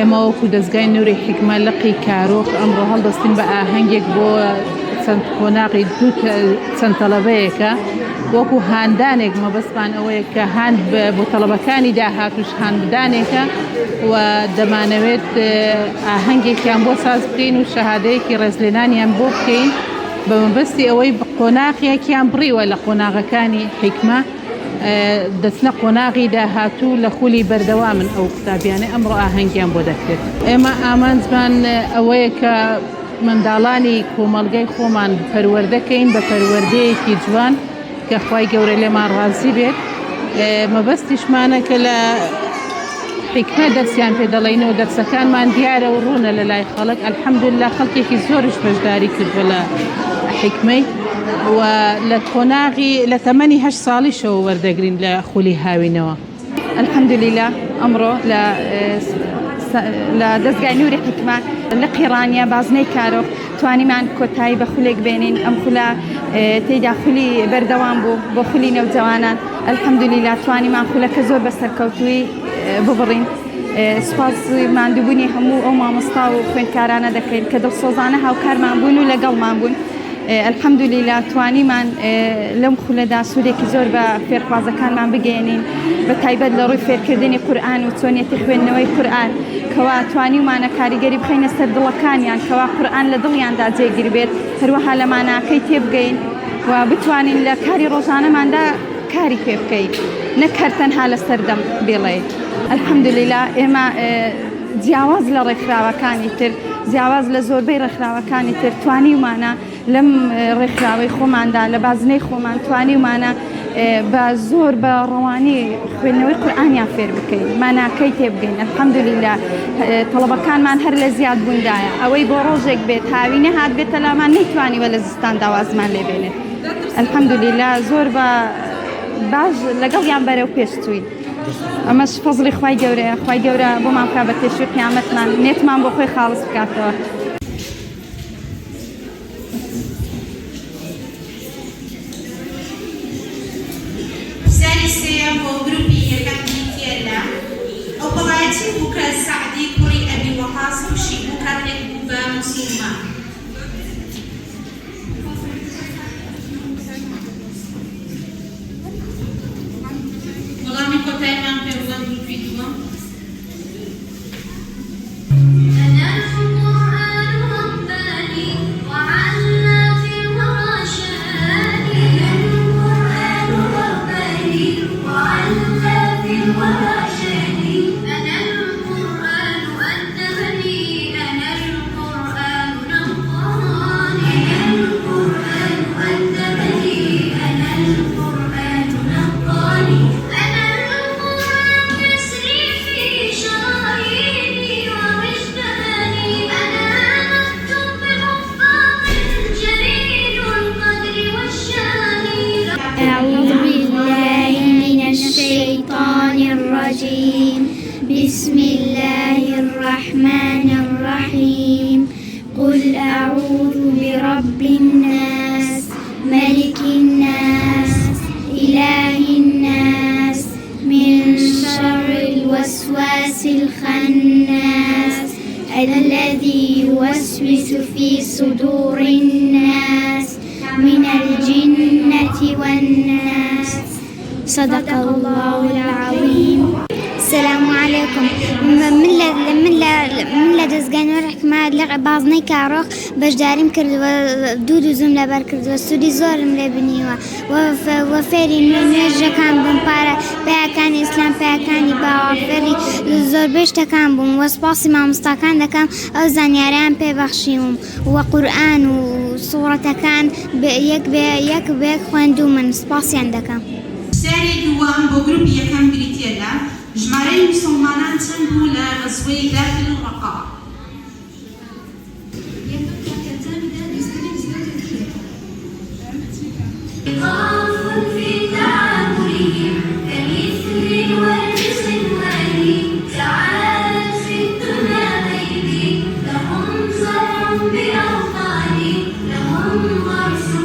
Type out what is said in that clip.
ئێمە وەکو دەستگای نووری حکمە لقی کارۆخ ئەمڕۆ هەڵدەستین بە ئاهەنگێک بۆ چەند کۆناغی چەند تەڵەبەیەکە وەکو هاندانێک مەبەستمان ئەوەیە کە هاند بۆ تەڵەبەکانی داهاتوش هاند بدانێکە و دەمانەوێت ئاهەنگێکیان بۆ ساز بکەین و شەهادەیەکی ڕێزلێنانیان بۆ بکەین بە مەبەستی ئەوەی قۆناغێکیان بڕیوە لە قۆناغەکانی حکمە دەچنە قۆناغی داهاتوو لە خولی بەردەوامن ئەو قوتابیانە ئەمڕۆ ئاهەنگیان بۆ دەکرێت. ئێمە ئامانجمان ئەوەیە کە منداڵانی کۆمەڵگەی خۆمان پەروەردەکەین بە پەروەردەیەکی جوان کە خوای گەورە لێمان ڕازی بێت. مەبەستیشمانە کە لە حکمە دەرسیان پێ دەڵێنەوە دەرسەکانمان دیارە و ڕوونە لە لای خەڵک ئەلحەمدوللا خەڵکێکی زۆرش بەشداری کردووە لە حکمەی و لە کۆناغی لە تەمەنی 8 ساڵیشەوە وەردەگرین لە خولی هاوینەوە. الحەمدوللا ئەمڕۆ لە دەستگای نووری حکمە لە قیڕانیا بازنەی کارۆخ توانیمان کۆتایی بە خولێک بێنین. ئەم خولە تێیدا خولی بەردەوام بوو بۆ خولی نەوجەوانان. الحەمدوللا توانیمان خولەکە زۆر بەسەرکەوتووی ببڕین. سوپاسی ماندووبوونی هەموو ئەو مامۆستا و خوێندکارانە دەکەین کە دڵسۆزانە هاوکارمان بوون و لەگەڵمان بوون. الحەمدوللا توانیمان لەم خولەدا سوودێکی زۆر بە فێرخوازەکانمان بگەێنین بە تایبەت لە ڕووی فێرکردنی قورئان و چۆنیەتی خوێندنەوەی قورئان کەوا توانیمانە کاریگەری بخەینە سەر دڵەکانیان کەوا قورئان لە دڵیاندا جێگیر بێت هەروەها لە ماناکەی تێبگەین و بتوانین لە کاری ڕۆژانەماندا کاری پێ بکەین نەک هەر تەنها لە سەردەم بێڵێت. الحەمدوللا ئێمە جیاواز لە ڕێکخراوەکانی تر جیاواز لە زۆربەی ڕێکخراوەکانی تر توانیمانە لەم ڕێکخراوەی خۆماندا لە بازنەی خۆمان توانیمانە بە زۆر بە ڕەوانی خوێندنەوەی قورئانیان فێر بکەین ماناکەی تێبگەین. الحەمدوللا تەڵەبەکانمان هەر لە زیاد بووندایە ئەوەی بۆ ڕۆژێک بێت هاوینە هات بێتە لامان نەیتوانیوە لە زستاندا وازمان لێ بێنێت. الحەمدوللا زۆر بە باش لەگەڵیان بەرەو پێشچووین. ئەمەش فەزڵی خوای گەورەیە. خوای گەورە بۆمان بکات بە پێشووی قیامەتمان نێتمان بۆ خۆی خاڵس بکاتەوە. بۆ گروپی یەکەم تێدا ئۆپەڕاتی بوو کە سەعدی کوڕی ئەبی وەقاص تووشی بوو کاتێک بوو بە موسڵمان. وەڵامی کۆتاییمان پێ بڵێن گروپی دووەم. بسم الله الرحمن الرحيم قل أعوذ برب الناس ملك الناس إله الناس من شر الوسواس الخناس الذي يوسوس في صدور الناس من الجنة والناس. صدق الله العظيم. السلام عليكم. من دەستگای نوێری حکمە لە بازنەی کارۆخ بەشداریم کردووە دوو زوم لەبەر کردووە سوودی زۆرم لێ بنیوە وە فێری نوێژەکان بووم پارە پەیەکانی ئیسلام پەیەکانی باوە فێری زۆربەی شتەکان بووم وە سوپاسی مامۆستاکان دەکەم ئەو زانیاریان پێبەخشیوم وە قورئان و سوورەتەکان یەک بێک خوێندوومن سوپاسیان دەکەم. سەری دووەم بۆ گروپی یەکەم بریتیەدا ژمارەی موسڵمانان چەند بوو لە غەزوەی داخل الرەقا؟ لهم